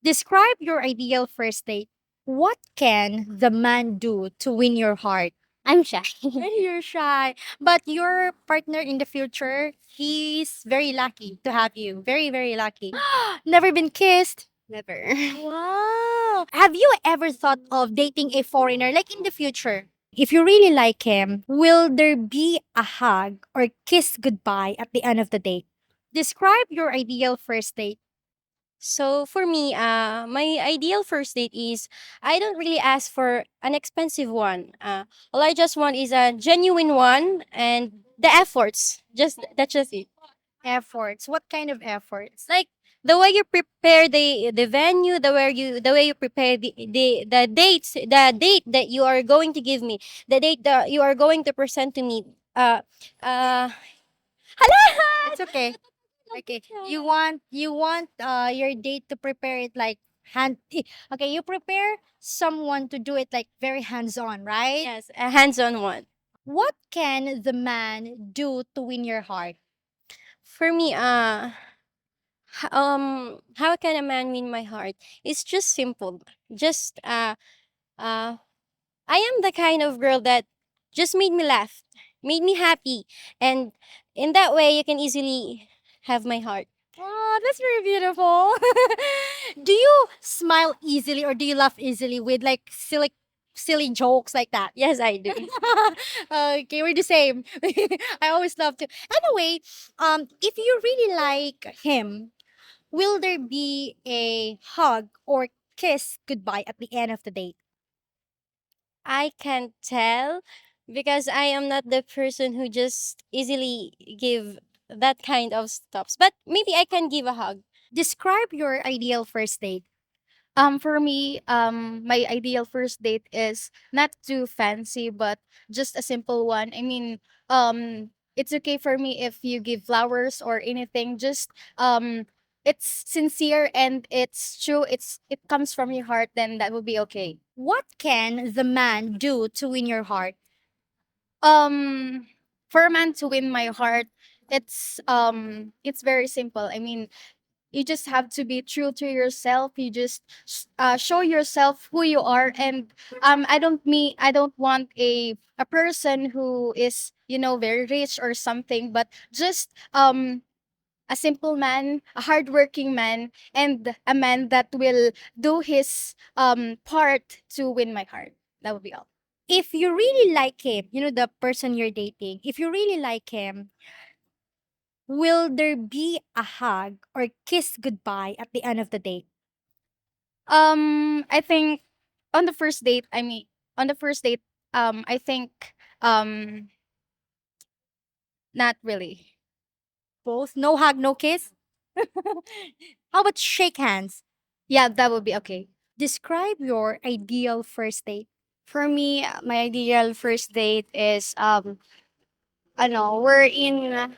Describe your ideal first date. What can the man do to win your heart? I'm shy. You're shy, but your partner in the future, he's very lucky to have you. Very, very lucky. Never been kissed. Never. Wow. Have you ever thought of dating a foreigner like in the future? If you really like him, will there be a hug or kiss goodbye at the end of the date? Describe your ideal first date. So for me, my ideal first date is I don't really ask for an expensive one. All I just want is a genuine one and the efforts. Just that's just it. Efforts. What kind of efforts? Like the way you prepare the venue, the way you prepare the dates, the date that you are going to give me, the date that you are going to present to me. Uh, hala! It's okay. Okay. You want your date to prepare it like okay, you prepare someone to do it like very hands-on, right? Yes, a hands-on one. What can the man do to win your heart? For me, how can a man win my heart? It's just simple. Just uh, I am the kind of girl that just made me laugh, made me happy, and in that way, you can easily have my heart. Oh, that's very beautiful. Do you smile easily or do you laugh easily with like silly jokes like that? Yes, I do. Okay, we're the same. I always love to. Anyway, if you really like him, will there be a hug or kiss goodbye at the end of the date? I can't tell because I am not the person who just easily give that kind of stops. But maybe I can give a hug. Describe your ideal first date. For me, my ideal first date is not too fancy, but just a simple one. I mean, it's okay for me if you give flowers or anything. Just it's sincere and it's true. It comes from your heart. Then that would be okay. What can the man do to win your heart? Um, for a man to win my heart, it's very simple. I mean, you just have to be true to yourself. You just show yourself who you are. And I don't want a person who is, very rich or something, but just a simple man, a hardworking man, and a man that will do his part to win my heart. That would be all. If you really like him, the person you're dating, if you really like him, will there be a hug or kiss goodbye at the end of the date? I think on the first date, I mean, on the first date, I think um not really. Both? No hug, no kiss? How about shake hands? Yeah, that would be okay. Describe your ideal first date. For me, my ideal first date is we're in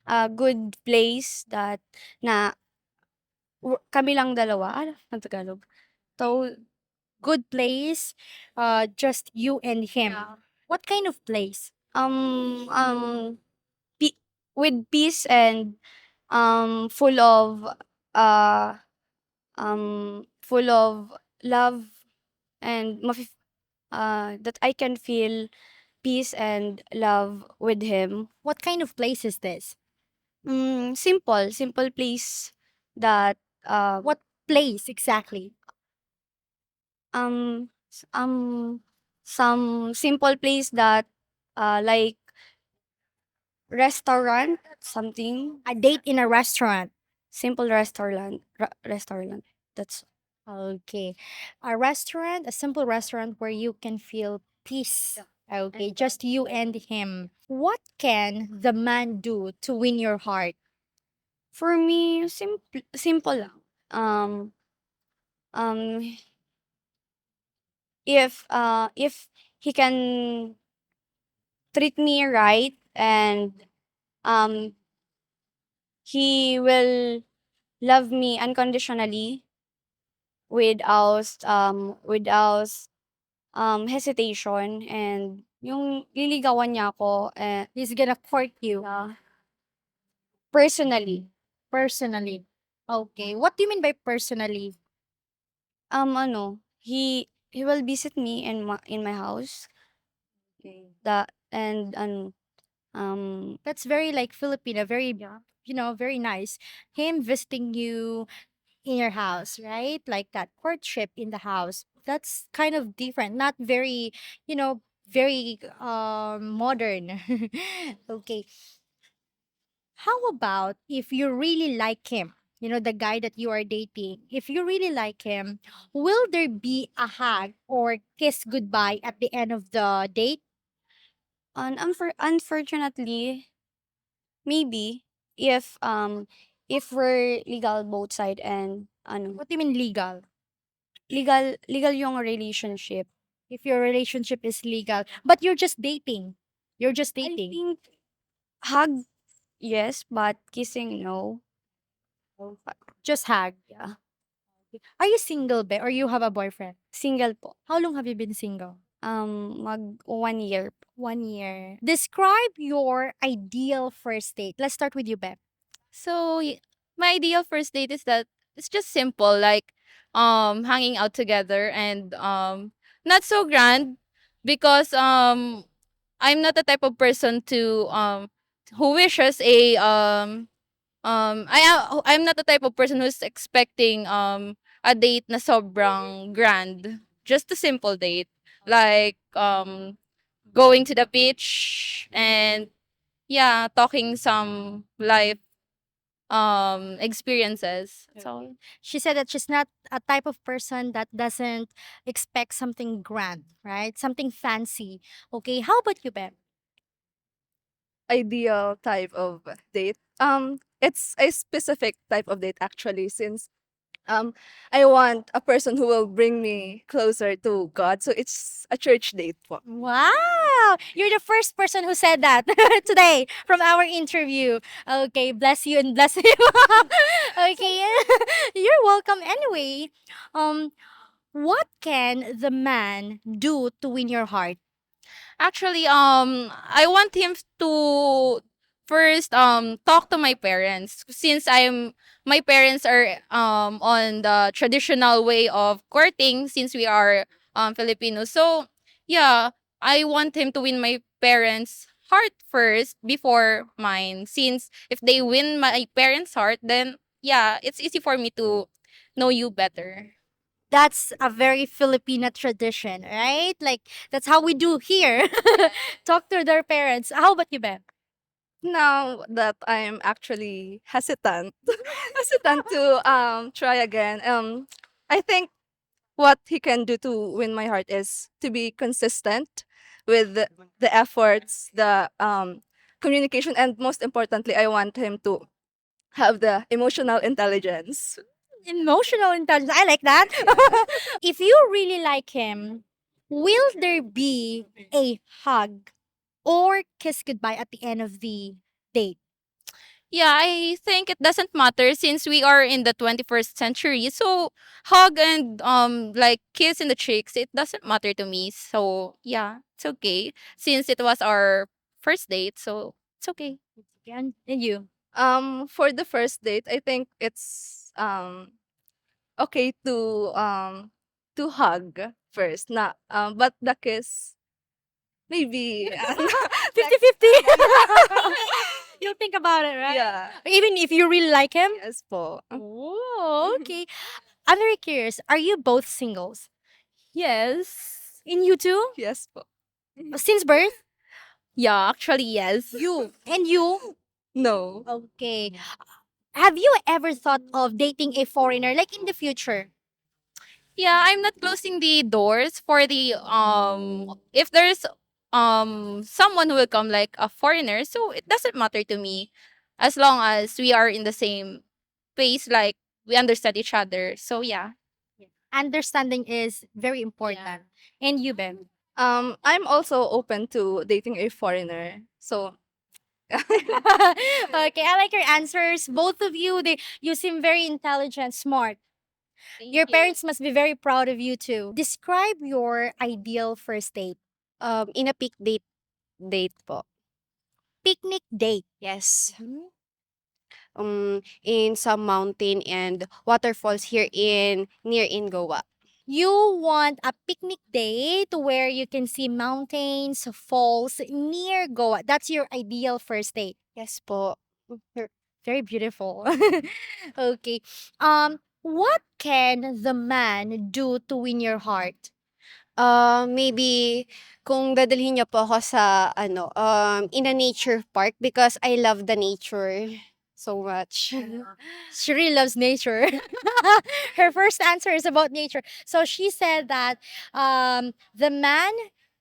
a good place that na kami lang dalawa. Ano ang Tagalog? So, Good place, just you and him. yeah. What kind of place? Um um pi- with peace and full of uh full of love and that I can feel peace and love with him. What kind of place is this? Simple place that What place exactly? some simple place that like restaurant something, A date in a restaurant. simple restaurant, that's Okay. A restaurant, a simple restaurant where you can feel peace. Okay, just you and him. What can the man do to win your heart? for me. Simple lang. Um if he can treat me right, and um he will love me unconditionally without hesitation, and yung liligawan niya ako, He's gonna court you personally. personally. Okay. What do you mean by personally? Ano, he will visit me in my house. Okay. And ano, That's very like Filipino, very very nice. Him visiting you in your house, right? Like that courtship in the house. That's kind of different, not very, very modern. Okay. How about if you really like him? The guy that you are dating. If you really like him, will there be a hug or kiss goodbye at the end of the date? unfortunately, maybe if if we're legal both side and ano, What do you mean legal? legal yung relationship. If your relationship is legal, but you're just dating. You're just I dating. think hug yes, but kissing no. Just hug. Yeah. Are you single, be, or you have a boyfriend? Single po. How long have you been single? Mag 1 year. 1 year. Describe your ideal first date. Let's start with you, Beb. So my ideal first date is that it's just simple, like hanging out together and not so grand because I'm not the type of person to who wishes I'm not the type of person who's expecting a date na sobrang grand. Just a simple date. Like going to the beach and yeah, talking some life experiences. So She said that she's not a type of person that doesn't expect something grand, right? Something fancy. Okay, how about you, Beb? Ideal type of date. It's a specific type of date actually, since um I want a person who will bring me closer to God. So it's a church date po. Wow, you're the first person who said that today from our interview. Okay, bless you and bless you. Okay, you're welcome anyway. Um, what can the man do to win your heart? actually, I want him to first talk to my parents since my parents are on the traditional way of courting since we are Filipinos. So yeah, I want him to win my parents' heart first before mine. Since if they win my parents' heart, then yeah, it's easy for me to know you better. That's a very Filipina tradition, right? Like that's how we do here. Talk to their parents. How about you, Beb? Now that I'm actually hesitant, hesitant to try again. I think what he can do to win my heart is to be consistent with the efforts, the communication, and most importantly, I want him to have the emotional intelligence. Emotional intelligence. I like that. If you really like him, will there be a hug or kiss goodbye at the end of the date? Yeah, I think it doesn't matter since we are in the 21st century. So hug and like kiss in the cheeks, it doesn't matter to me. So yeah, it's okay since it was our first date. So it's okay. And you? For the first date, I think it's okay to hug first. Na but the kiss maybe 50-50. You'll think about it, right? yeah. Even if you really like him? Yes po. Oh, okay. I'm very curious. Are you both singles? Yes. In you too? Yes po. Since birth? Yeah, actually yes. You. And you? No. Okay. Have you ever thought of dating a foreigner, like in the future? Yeah, I'm not closing the doors for the if there's someone who will come like a foreigner, so it doesn't matter to me as long as we are in the same place, like we understand each other. So yeah. Understanding is very important. And you, Ben? I'm also open to dating a foreigner. So Okay, I like your answers. Both of you, you seem very intelligent, smart. Your parents must be very proud of you too. Describe your ideal first date. In a peak date po. Picnic date. Yes. Mhm. in some mountain and waterfalls here in near in Goa. You want a picnic date where you can see mountains, falls near Goa. That's your ideal first date. Yes po. Very beautiful. Okay. What can the man do to win your heart? Maybe kung dadalhin niyo po ako sa ano, in a nature park because I love the nature so much. She really loves nature. Her first answer is about nature. So she said that the man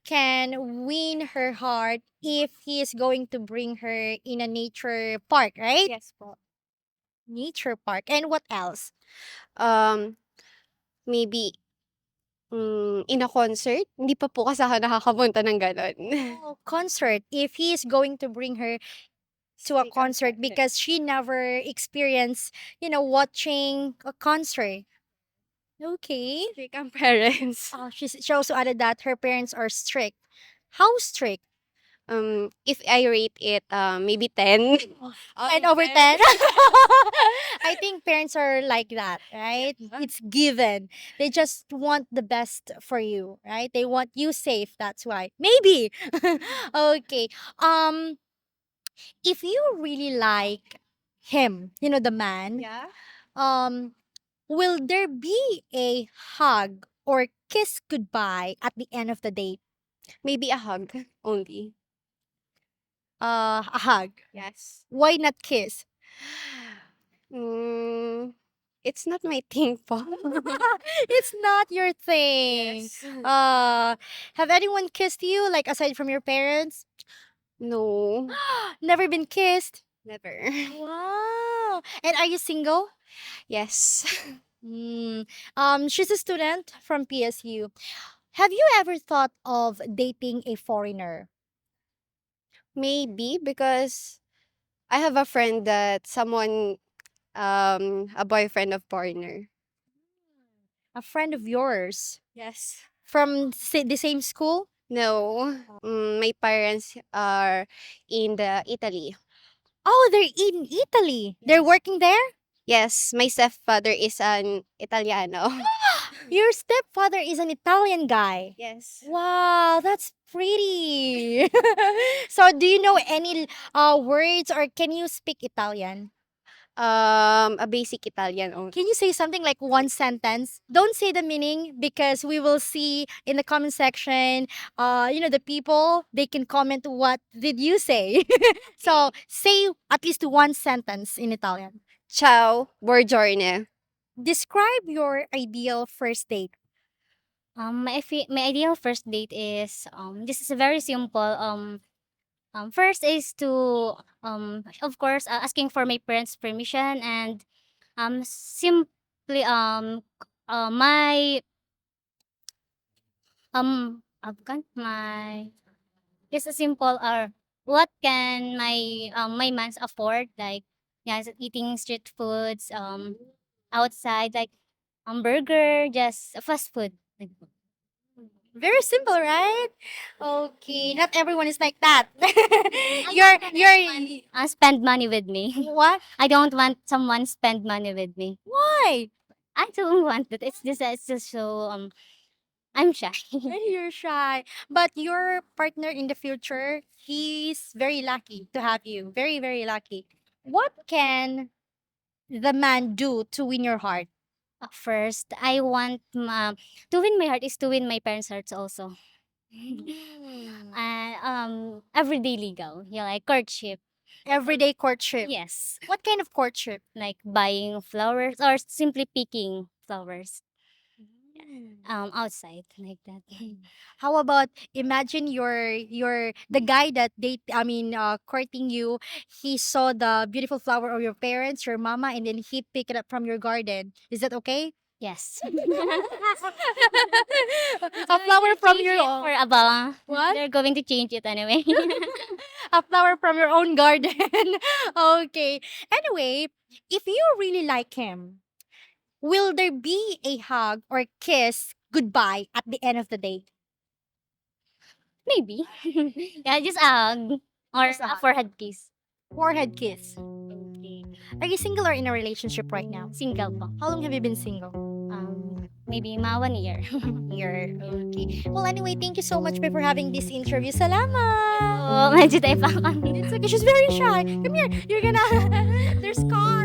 can win her heart if he is going to bring her in a nature park, right? Yes po. Nature park. And what else? Um, maybe in a concert? Hindi pa po kasi ako nakakapunta ng gano'n. Oh, concert. If he is going to bring her to a concert because she never experienced, watching a concert. Okay. Strict ang parents. She also added that her parents are strict. How strict? If I rate it, maybe 10. And over 10? I think parents are like that, right? It's given. They just want the best for you, right? They want you safe, that's why. Maybe. Okay. Um if you really like him, the man, Yeah? um will there be a hug or kiss goodbye at the end of the date? Maybe a hug only. A hug. Yes. Why not kiss? Mm, it's not my thing po. It's not your thing. Yes. Have anyone kissed you, like aside from your parents? No, Never been kissed? never. Wow. And are you single? Yes. Mm. She's a student from PSU. Have you ever thought of dating a foreigner? Maybe because I have a friend that someone a boyfriend of foreigner. A friend of yours Yes. from the same school? No. My parents are in the Italy. Oh, they're in Italy. They're Yes. working there? Yes, my stepfather is an Italiano. Your stepfather is an Italian guy. Yes. Wow, that's pretty. So, do you know any words or can you speak Italian? A basic Italian only. Can you say something like one sentence? Don't say the meaning because we will see in the comment section, the people, they can comment what did you say. So, say at least one sentence in Italian. Ciao, buongiorno. Describe your ideal first date. My ideal first date is this is very simple. First is to of course asking for my parents' permission and simply my my just a simple what can my mans afford, like yeah, eating street foods outside, like burger, just fast food. Very simple, right? Okay, not everyone is like that. Spend money with me. What? I don't want someone spend money with me. Why? I don't want it. It's just so I'm shy. You're shy. But your partner in the future, he's very lucky to have you. Very, very lucky. What can the man do to win your heart? First, I want to win my heart is to win my parents' hearts also. And everyday legal, yeah, like courtship. Everyday courtship. Yes, What kind of courtship? like buying flowers or simply picking flowers outside, like that. How about imagine the guy that courting you, he saw the beautiful flower of your parents, your mama, and then he picked it up from your garden. Is that okay? Yes. A flower from your For about what? they're going to change it anyway. A flower from your own garden. Okay. Anyway, if you really like him, will there be a hug or kiss goodbye at the end of the day? Maybe. Yeah, just or Just a a hug. forehead kiss. Forehead kiss. Okay. Are you single or in a relationship right now? Single po. How long have you been single? Maybe mga 1 year. Year. Okay. Well, anyway, thank you so much Bea, for having this interview. Salamat! Oo, medyo tayo pa kami. It's okay. She's very shy. Come here. You're gonna... There's cars.